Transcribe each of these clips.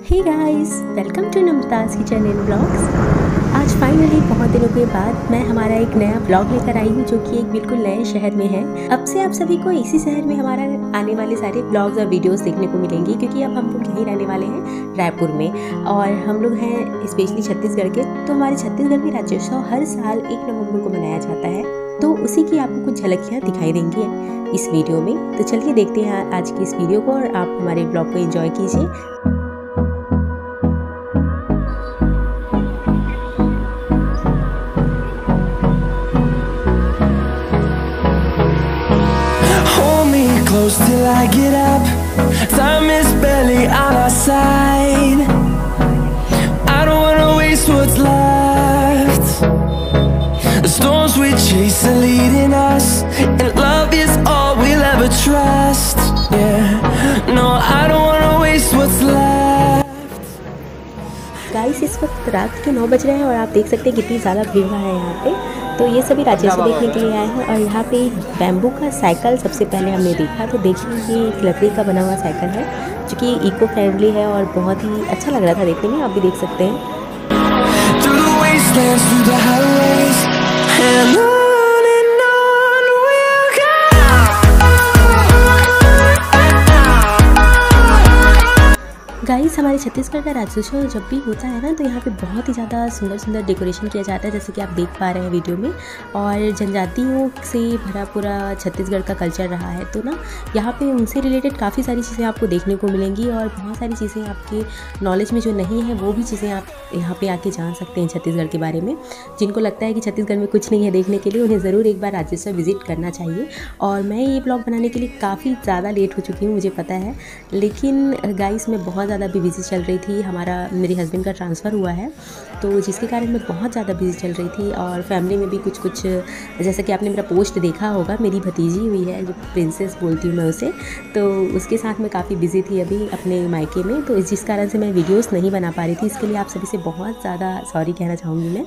Hey guys, welcome to Namrata's kitchen and blogs. आज finally बहुत दिनों के बाद मैं हमारा एक नया ब्लॉग लेकर आई हूँ जो कि एक बिल्कुल नए शहर में है। अब से आप सभी को इसी शहर में हमारा आने वाले सारे ब्लॉग्स और वीडियोस देखने को मिलेंगी, क्योंकि अब हम लोग यहीं रहने वाले हैं रायपुर में, और हम लोग हैं स्पेशली छत्तीसगढ़ के। तो हमारे छत्तीसगढ़ में राज्योत्सव हर साल 1 नवंबर को मनाया जाता है, तो उसी की आपको कुछ झलकियाँ दिखाई देंगी इस वीडियो में। तो चलिए देखते हैं आज की इस वीडियो को, और आप हमारे ब्लॉग को एंजॉय कीजिए। Close till I get up, time is barely on our side. I don't wanna waste what's left. The storms we chase are leading us, and love is all we'll ever trust. Yeah, no, I don't wanna waste what's left. Guys, इस वक्त रात के 9 बज रहे हैं और आप देख सकते हैं कितनी ज़्यादा भीड़ है यहाँ पे। तो ये सभी राज्योत्सव देखने के लिए आए हैं, और यहाँ पे बैम्बू का साइकिल सबसे पहले हमने देखा। तो देखिए, ये एक लकड़ी का बना हुआ साइकिल है जो कि इको फ्रेंडली है और बहुत ही अच्छा लग रहा था देखने में। आप भी देख सकते हैं। गाइस, हमारे छत्तीसगढ़ का राज्योत्सव जब भी होता है ना, तो यहाँ पे बहुत ही ज़्यादा सुंदर सुंदर डेकोरेशन किया जाता है, जैसे कि आप देख पा रहे हैं वीडियो में। और जनजातियों से भरा पूरा छत्तीसगढ़ का कल्चर रहा है, तो ना यहाँ पे उनसे रिलेटेड काफ़ी सारी चीज़ें आपको देखने को मिलेंगी, और बहुत सारी चीज़ें आपके नॉलेज में जो नहीं है वो भी चीज़ें आप यहाँ पे आके जान सकते हैं छत्तीसगढ़ के बारे में। जिनको लगता है कि छत्तीसगढ़ में कुछ नहीं है देखने के लिए, उन्हें ज़रूर एक बार राज्योत्सव विजिट करना चाहिए। और मैं ये ब्लॉग बनाने के लिए काफ़ी ज़्यादा लेट हो चुकी हूँ, मुझे पता है, लेकिन गाइस मैं बहुत ज़्यादा भी बिज़ी चल रही थी। मेरे हस्बैंड का ट्रांसफ़र हुआ है, तो जिसके कारण मैं बहुत ज़्यादा बिज़ी चल रही थी। और फैमिली में भी कुछ जैसा कि आपने मेरा पोस्ट देखा होगा, मेरी भतीजी हुई है जो प्रिंसेस बोलती हूँ मैं उसे, तो उसके साथ मैं काफ़ी बिज़ी थी अभी अपने मायके में, तो जिस कारण से मैं वीडियोस नहीं बना पा रही थी। इसके लिए आप सभी से बहुत ज़्यादा सॉरी कहना चाहूँगी मैं।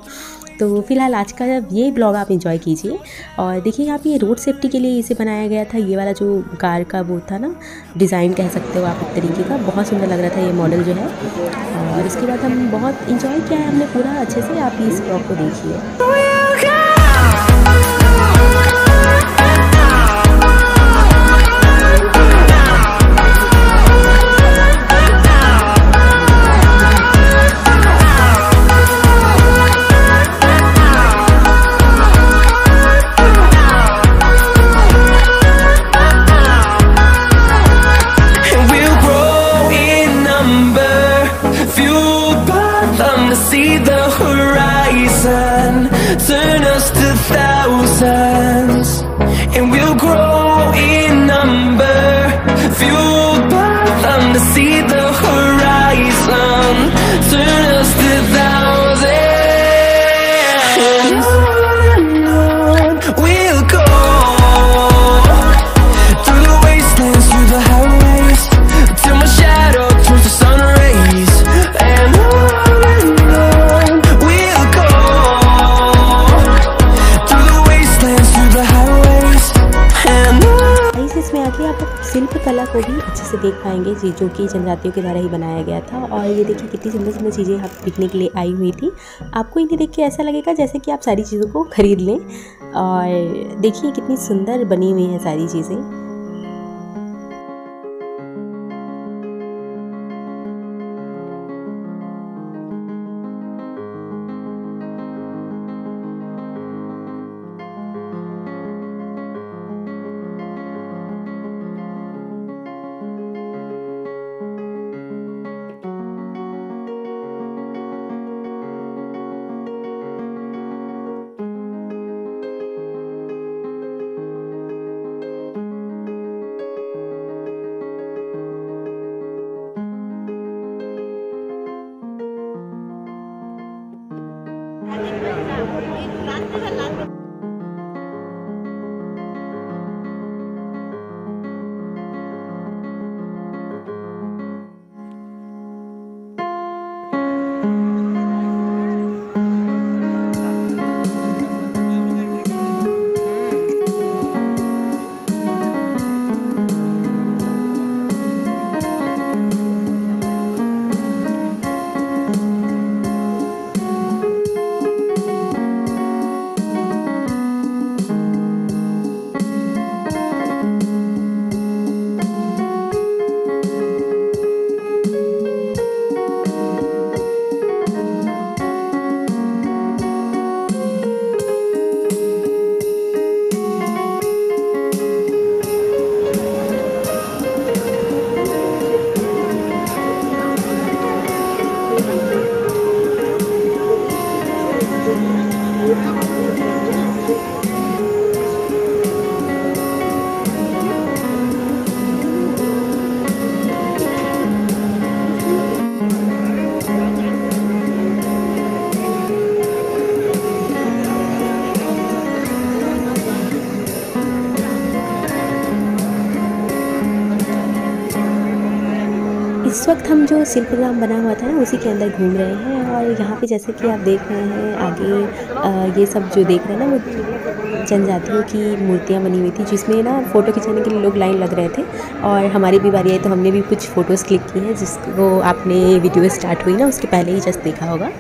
तो फिलहाल आज का ये ब्लॉग आप एंजॉय कीजिए। और देखिए, यहाँ पे रोड सेफ्टी के लिए इसे बनाया गया था। ये वाला जो कार का वो था ना, डिज़ाइन कह सकते हो आप एक तरीके का, बहुत सुंदर लग रहा था ये मॉडल जो है। और इसके बाद हम बहुत इंजॉय किया है हमने पूरा अच्छे से। आप इस ब्लॉग को देखिए। See the horizon, turn us to thousands, and we'll grow in number, fueled by them to see the horizon, turn us to thousands, and on we'll go, through the wastelands, through the highways, till my shadow turns to sun rays, and इसमें आके आप शिल्प कला को भी अच्छे से देख पाएंगे, जो कि जनजातियों के द्वारा ही बनाया गया था। और ये देखिए कितनी सुंदर सुंदर चीज़ें यहाँ दिखने के लिए आई हुई थी। आपको इन्हें देख के ऐसा लगेगा जैसे कि आप सारी चीज़ों को खरीद लें। और देखिए कितनी सुंदर बनी हुई हैं सारी चीज़ें। इस वक्त हम जो शिल्पग्राम बना हुआ था ना उसी के अंदर घूम रहे हैं। और यहाँ पे जैसे कि आप देख रहे हैं आगे ये सब जो देख रहे हैं ना वो जनजातियों की मूर्तियाँ बनी हुई थी, जिसमें ना फ़ोटो खिंचाने के लिए लोग लाइन लग रहे थे। और हमारी भी बारी आई तो हमने भी कुछ फ़ोटोज़ क्लिक की हैं, जिसको आपने वीडियो स्टार्ट हुई ना उसके पहले ही जस्ट देखा होगा,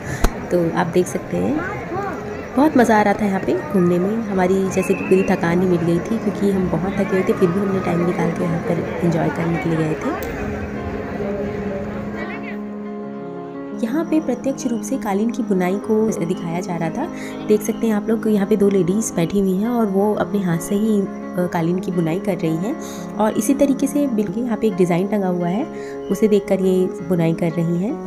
तो आप देख सकते हैं। बहुत मज़ा आ रहा था यहाँ पे घूमने में। हमारी जैसे कि पूरी थकान ही मिट गई थी, क्योंकि हम बहुत थके हुए थे, फिर भी हमने टाइम निकाल के यहाँ पर एंजॉय करने के लिए गए थे। यहाँ पे प्रत्यक्ष रूप से कालीन की बुनाई को दिखाया जा रहा था। देख सकते हैं आप लोग, यहाँ पे 2 लेडीज़ बैठी हुई हैं और वो अपने हाथ से ही कालीन की बुनाई कर रही हैं। और इसी तरीके से बिल्कुल यहाँ पे एक डिज़ाइन टंगा हुआ है, उसे देखकर ये बुनाई कर रही हैं।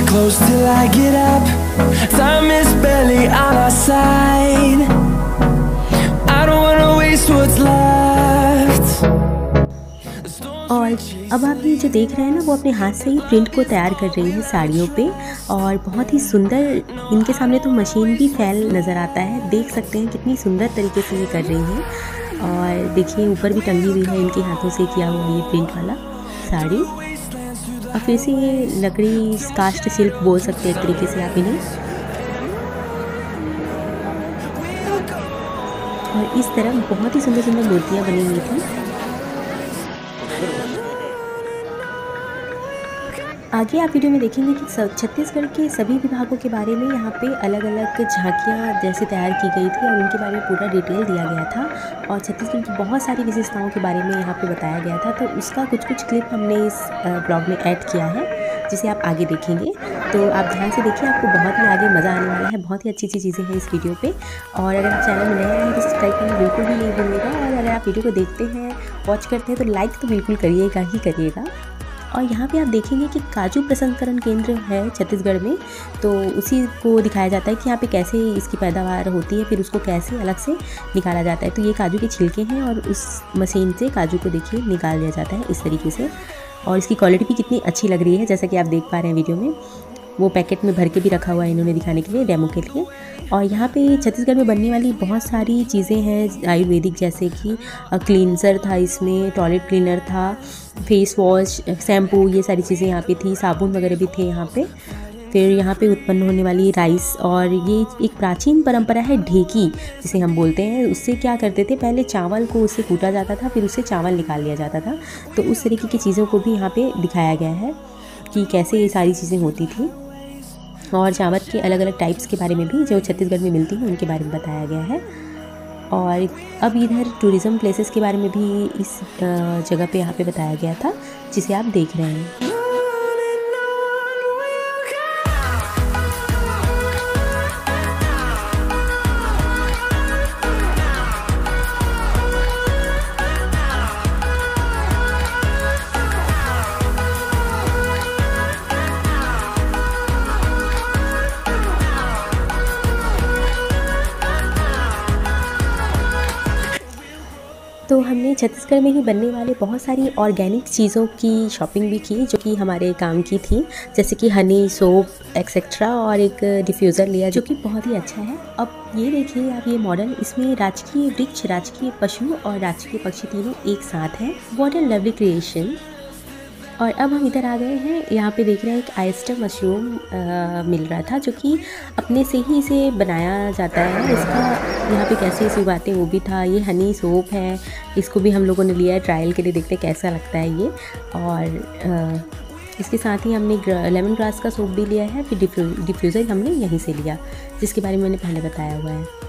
Close till I get up. Time is barely on our side. I don't wanna waste what's left. और अब आप ये जो देख रहे हैं ना वो अपने हाथ से ही प्रिंट को तैयार कर रही है साड़ियों पे, और बहुत ही सुंदर। इनके सामने तो मशीन भी फैल नज़र आता है। देख सकते हैं कितनी सुंदर तरीके से ये कर रही हैं। और देखिए ऊपर भी टंगी हुई है इनके हाथों से किया हुआ ये प्रिंट वाला साड़ी। और फिर से ये लकड़ी कास्ट शिल्प बोल सकते हैं एक तरीके से आप इन्हें। और इस तरह बहुत ही सुंदर सुंदर मूर्तियाँ बनी हुई थी। आगे आप वीडियो में देखेंगे कि छत्तीसगढ़ के सभी विभागों के बारे में यहाँ पे अलग अलग झांकियाँ जैसे तैयार की गई थी, और उनके बारे में पूरा डिटेल दिया गया था। और छत्तीसगढ़ की बहुत सारी विशेषताओं के बारे में यहाँ पे बताया गया था, तो उसका कुछ क्लिप हमने इस ब्लॉग में ऐड किया है, जिसे आप आगे देखेंगे। तो आप ध्यान से देखिए, आपको बहुत ही आगे मज़ा आने वाला है। बहुत ही अच्छी अच्छी चीज़ें हैं इस वीडियो पे। और अगर आप चैनल में नए हैं तो सब्सक्राइब करना बिल्कुल भी नहीं भूलिएगा। और अगर आप वीडियो को देखते हैं, वॉच करते हैं, तो लाइक तो बिल्कुल करिएगा ही करिएगा। और यहाँ पे आप देखेंगे कि काजू प्रसंस्करण केंद्र है छत्तीसगढ़ में, तो उसी को दिखाया जाता है कि यहाँ पे कैसे इसकी पैदावार होती है, फिर उसको कैसे अलग से निकाला जाता है। तो ये काजू के छिलके हैं और उस मशीन से काजू को देखिए निकाल दिया जाता है इस तरीके से। और इसकी क्वालिटी भी कितनी अच्छी लग रही है, जैसा कि आप देख पा रहे हैं वीडियो में। वो पैकेट में भर के भी रखा हुआ है इन्होंने दिखाने के लिए, डेमो के लिए। और यहाँ पे छत्तीसगढ़ में बनने वाली बहुत सारी चीज़ें हैं आयुर्वेदिक, जैसे कि क्लींजर था इसमें, टॉयलेट क्लीनर था, फेस वॉश, शैम्पू, ये सारी चीज़ें यहाँ पे थी, साबुन वगैरह भी थे यहाँ पे। फिर यहाँ पे उत्पन्न होने वाली राइस, और ये एक प्राचीन परंपरा है ढेकी जिसे हम बोलते हैं। उससे क्या करते थे, पहले चावल को उससे कूटा जाता था, फिर उससे चावल निकाल लिया जाता था। तो उस तरीके की चीज़ों को भी यहाँ पे दिखाया गया है कि कैसे ये सारी चीज़ें होती थी। और चावल के अलग अलग टाइप्स के बारे में भी जो छत्तीसगढ़ में मिलती हैं उनके बारे में बताया गया है। और अब इधर टूरिज़्म प्लेसेस के बारे में भी इस जगह पे यहाँ पे बताया गया था, जिसे आप देख रहे हैं। तो हमने छत्तीसगढ़ में ही बनने वाले बहुत सारी ऑर्गेनिक चीज़ों की शॉपिंग भी की, जो कि हमारे काम की थी, जैसे कि हनी, सोप एक्सेट्रा, और एक डिफ्यूज़र लिया जो कि बहुत ही अच्छा है। अब ये देखिए आप, ये मॉडल, इसमें राजकीय वृक्ष, राजकीय पशु और राजकीय पक्षी तीनों एक साथ हैं। What a lovely creation. और अब हम इधर आ गए हैं, यहाँ पे देख रहे हैं एक आयस्टर मशरूम मिल रहा था, जो कि अपने से ही इसे बनाया जाता है। इसका यहाँ पे कैसे इसे उगाते हैं वो भी था। ये हनी सोप है, इसको भी हम लोगों ने लिया है ट्रायल के लिए, देखते हैं कैसा लगता है ये। और इसके साथ ही हमने लेमन ग्रास का सोप भी लिया है, फिर डिफ्यूज़र हमने यहीं से लिया, जिसके बारे में मैंने पहले बताया हुआ है।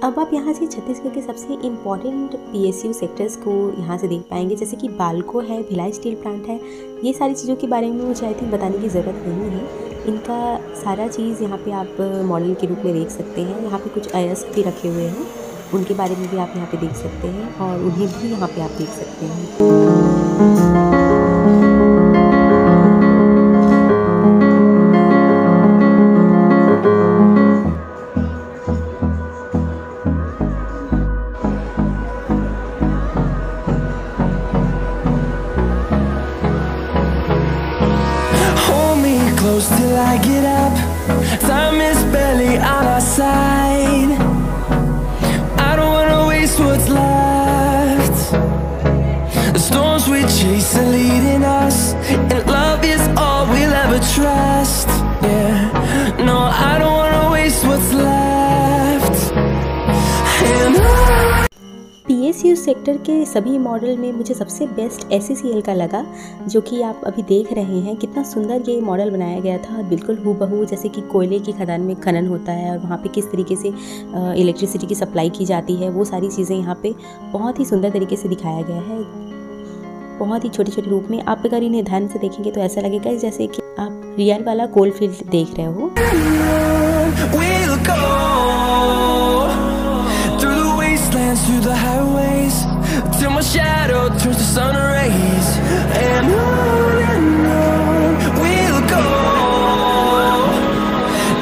अब आप यहाँ से छत्तीसगढ़ के सबसे इम्पॉर्टेंट PSU सेक्टर्स को यहाँ से देख पाएंगे, जैसे कि बालको है, भिलाई स्टील प्लांट है। ये सारी चीज़ों के बारे में मुझे आई थिंक बताने की ज़रूरत नहीं है। इनका सारा चीज़ यहाँ पे आप मॉडल के रूप में देख सकते हैं। यहाँ पे कुछ अयस्क भी रखे हुए हैं, उनके बारे में भी आप यहाँ पे देख सकते हैं और उन्हें भी यहाँ पे आप देख सकते हैं। Close till I get up. Time is barely on our side. I don't wanna waste what's left. The storms we chase are leading us, and love is all we'll ever trust. Yeah, no, I don't wanna waste what's left. And PSU sector के सभी model में मुझे सबसे best SCCL का लगा, जो कि आप अभी देख रहे हैं। कितना सुंदर ये मॉडल बनाया गया था, बिल्कुल हूबहू जैसे कि कोयले की खदान में खनन होता है और वहाँ पे किस तरीके से इलेक्ट्रिसिटी की सप्लाई की जाती है, वो सारी चीज़ें यहाँ पे बहुत ही सुंदर तरीके से दिखाया गया है। बहुत ही छोटे छोटे रूप में आप अगर इन्हें ध्यान से देखेंगे तो ऐसा लगेगा जैसे कि आप रियल वाला कोल फील्ड देख रहे हो। through the highways till my shadow turns to sun rays, and on we'll go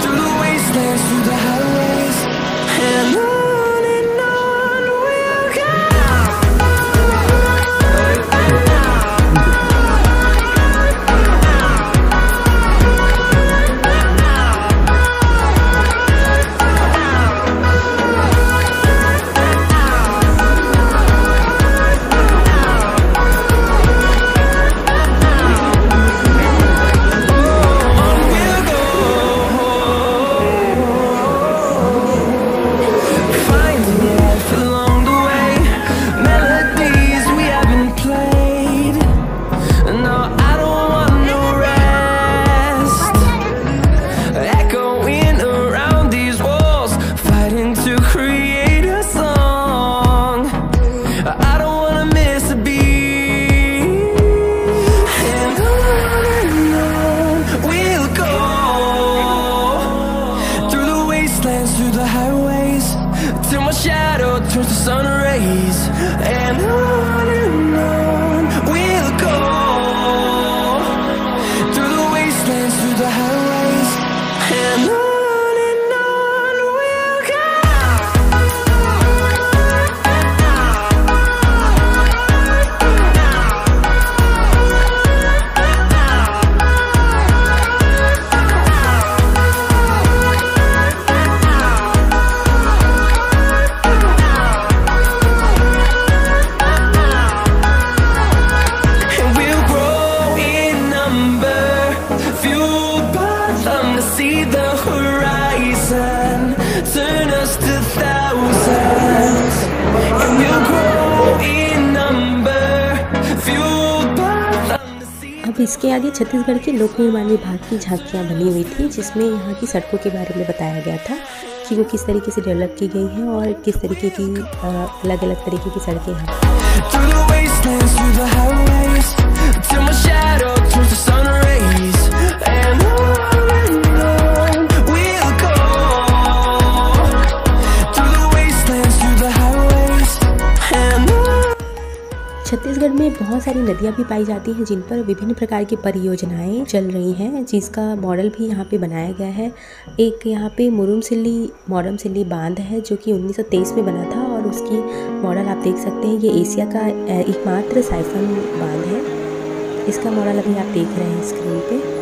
through the wastelands, through the highways, and on we'll go. Through the highways till my shadow turns to sun rays, and on we'll go through the wastelands, through the highways, and on we'll go. See the horizon, turn us to thousands, and we'll grow in number, fueled by the sea. अब इसके आगे छत्तीसगढ़ के लोक निर्माण विभाग की झांकियाँ बनी हुई थी, जिसमें यहाँ की सड़कों के बारे में बताया गया था कि वो किस तरीके से डेवलप की गई हैं और किस तरीके की अलग अलग तरीके की सड़कें हैं। छत्तीसगढ़ में बहुत सारी नदियाँ भी पाई जाती हैं, जिन पर विभिन्न प्रकार की परियोजनाएं चल रही हैं, जिसका मॉडल भी यहाँ पे बनाया गया है। एक यहाँ पे मोरमसिल्ली बांध है, जो कि 1923 में बना था और उसकी मॉडल आप देख सकते हैं। ये एशिया का एकमात्र साइफन बांध है। इसका मॉडल अभी आप देख रहे हैं स्क्रीन पे।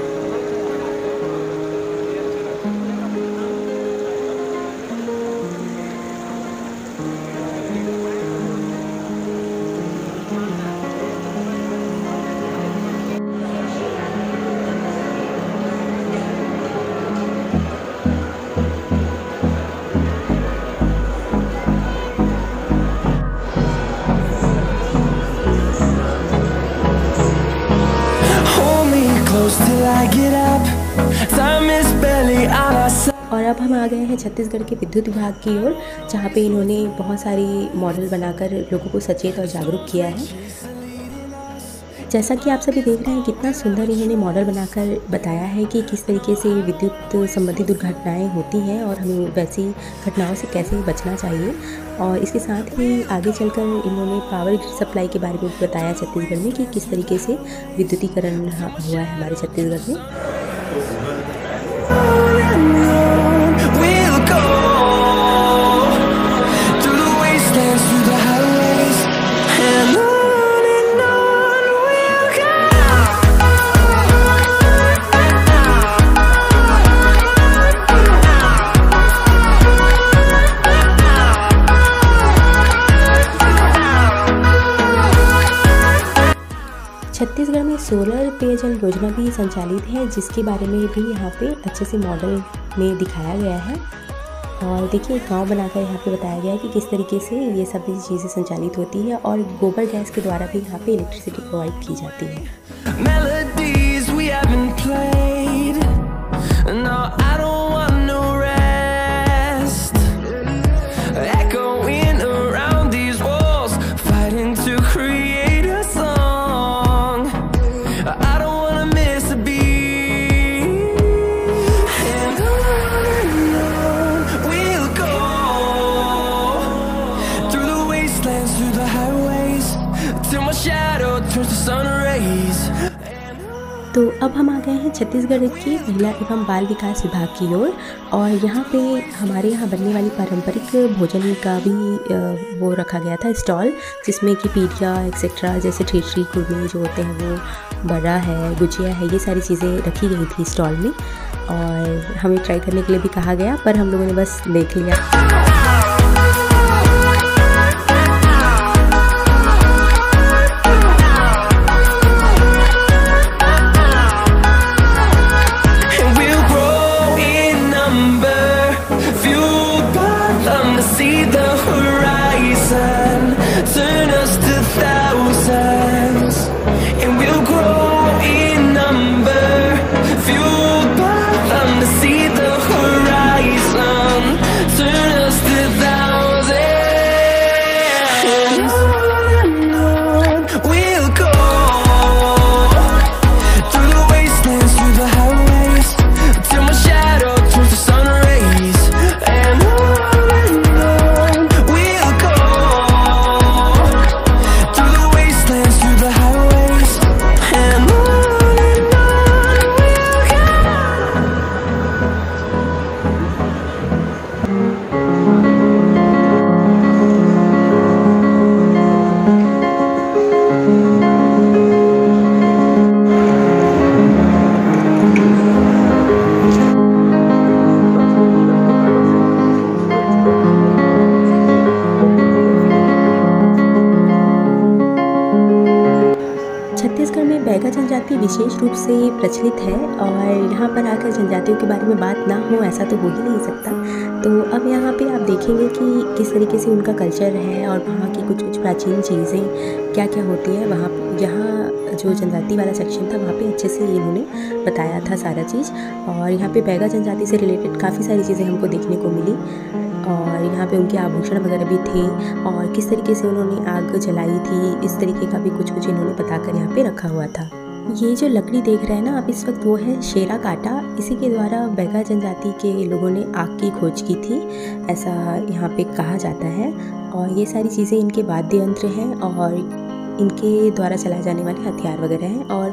Till I get up, time is barely on our side. और अब हम आ गए हैं छत्तीसगढ़ के विद्युत विभाग की ओर, जहाँ पे इन्होंने बहुत सारी मॉडल बनाकर लोगों को सचेत और जागरूक किया है। जैसा कि आप सभी देख रहे हैं कितना सुंदर इन्होंने मॉडल बनाकर बताया है कि किस तरीके से विद्युत संबंधी दुर्घटनाएं होती हैं और हमें वैसी घटनाओं से कैसे बचना चाहिए। और इसके साथ ही आगे चलकर इन्होंने पावर ग्रिड सप्लाई के बारे में बताया छत्तीसगढ़ में कि किस तरीके से विद्युतीकरण हुआ है हमारे छत्तीसगढ़ में। छत्तीसगढ़ में सोलर पेयजल योजना भी संचालित है, जिसके बारे में भी यहाँ पे अच्छे से मॉडल में दिखाया गया है। और देखिए एक गाँव बनाकर यहाँ पे बताया गया है कि किस तरीके से ये सभी चीज़ें संचालित होती है और गोबर गैस के द्वारा भी यहाँ पे इलेक्ट्रिसिटी प्रोवाइड की जाती है। तो अब हम आ गए हैं छत्तीसगढ़ की महिला एवं बाल विकास विभाग की ओर, और यहाँ पे हमारे यहाँ बनने वाली पारंपरिक भोजन का भी वो रखा गया था स्टॉल, जिसमें कि पीढ़िया एक्सेट्रा जैसे ठेठरी कुरमे जो होते हैं वो, बड़ा है, गुजिया है, ये सारी चीज़ें रखी गई थी स्टॉल में। और हमें ट्राई करने के लिए भी कहा गया, पर हम लोगों ने बस देख लिया। छत्तीसगढ़ में बैगा जनजाति विशेष रूप से प्रचलित है, और यहाँ पर आकर जनजातियों के बारे में बात ना हो ऐसा तो हो ही नहीं सकता। तो अब यहाँ पे आप देखेंगे कि किस तरीके से उनका कल्चर है और वहाँ की कुछ प्राचीन चीज़ें क्या क्या होती है। वहाँ यहाँ जो जनजाति वाला सेक्शन था वहाँ पे अच्छे से इन्होंने बताया था सारा चीज़, और यहाँ पे बैगा जनजाति से रिलेटेड काफ़ी सारी चीज़ें हमको देखने को मिली। और यहाँ पे उनके आभूषण वगैरह भी थे, और किस तरीके से उन्होंने आग जलाई थी, इस तरीके का भी कुछ इन्होंने बताकर यहाँ पे रखा हुआ था। ये जो लकड़ी देख रहे हैं ना आप इस वक्त, वो है शेरा काटा। इसी के द्वारा बैगा जनजाति के लोगों ने आग की खोज की थी, ऐसा यहाँ पे कहा जाता है। और ये सारी चीज़ें इनके वाद्य यंत्र हैं और इनके द्वारा चलाए जाने वाले हथियार वगैरह हैं। और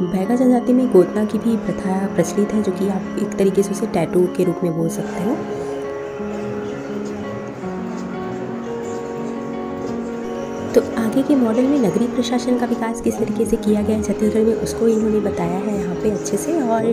बैगा जनजाति में गोदना की भी प्रथा प्रचलित है, जो कि आप एक तरीके से उसे टैटू के रूप में बोल सकते हो। तो आगे के मॉडल में नगरीय प्रशासन का विकास किस तरीके से किया गया है छत्तीसगढ़ में, उसको इन्होंने बताया है यहाँ पे अच्छे से। और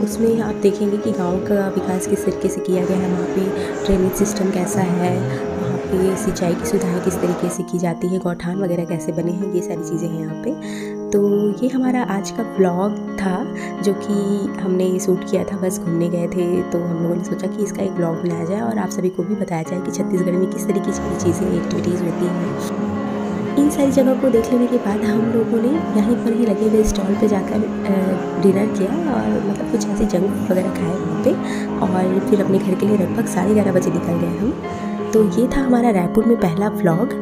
उसमें आप देखेंगे कि गांव का विकास किस तरीके से किया गया है, वहाँ पे ड्रेनेज सिस्टम कैसा है, वहाँ पे सिंचाई की सुविधाएं किस तरीके से की जाती है, गौठान वगैरह कैसे बने हैं, ये सारी चीज़ें हैं यहाँ पे। तो ये हमारा आज का व्लॉग था जो कि हमने शूट किया था, बस घूमने गए थे तो हम लोगों ने सोचा कि इसका एक व्लॉग बनाया जाए और आप सभी को भी बताया जाए कि छत्तीसगढ़ में किस तरीके की चीज़ें एक्टिविटीज़ होती हैं। इन सारी जगह को देख लेने के बाद हम लोगों ने यहीं पर ही लगे हुए स्टॉल पे जाकर डिनर किया और मतलब कुछ ऐसे जंक वगैरह खाए वहाँ पे, और फिर अपने घर के लिए लगभग 11:30 बजे निकल गए हम। तो ये था हमारा रायपुर में पहला व्लॉग।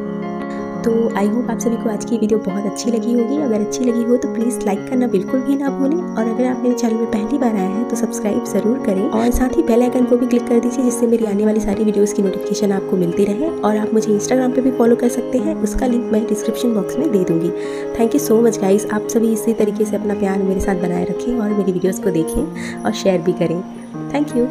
तो आई होप आप सभी को आज की वीडियो बहुत अच्छी लगी होगी। अगर अच्छी लगी हो तो प्लीज़ लाइक करना बिल्कुल भी ना भूलें, और अगर आप मेरे चैनल में पहली बार आए हैं तो सब्सक्राइब ज़रूर करें, और साथ ही बेल आइकन को भी क्लिक कर दीजिए जिससे मेरी आने वाली सारी वीडियोस की नोटिफिकेशन आपको मिलती रहे। और आप मुझे इंस्टाग्राम पे भी फॉलो कर सकते हैं, उसका लिंक मैं डिस्क्रिप्शन बॉक्स में दे दूँगी। Thank you so much guys, आप सभी इसी तरीके से अपना प्यार मेरे साथ बनाए रखें और मेरी वीडियोज़ को देखें और शेयर भी करें। Thank you.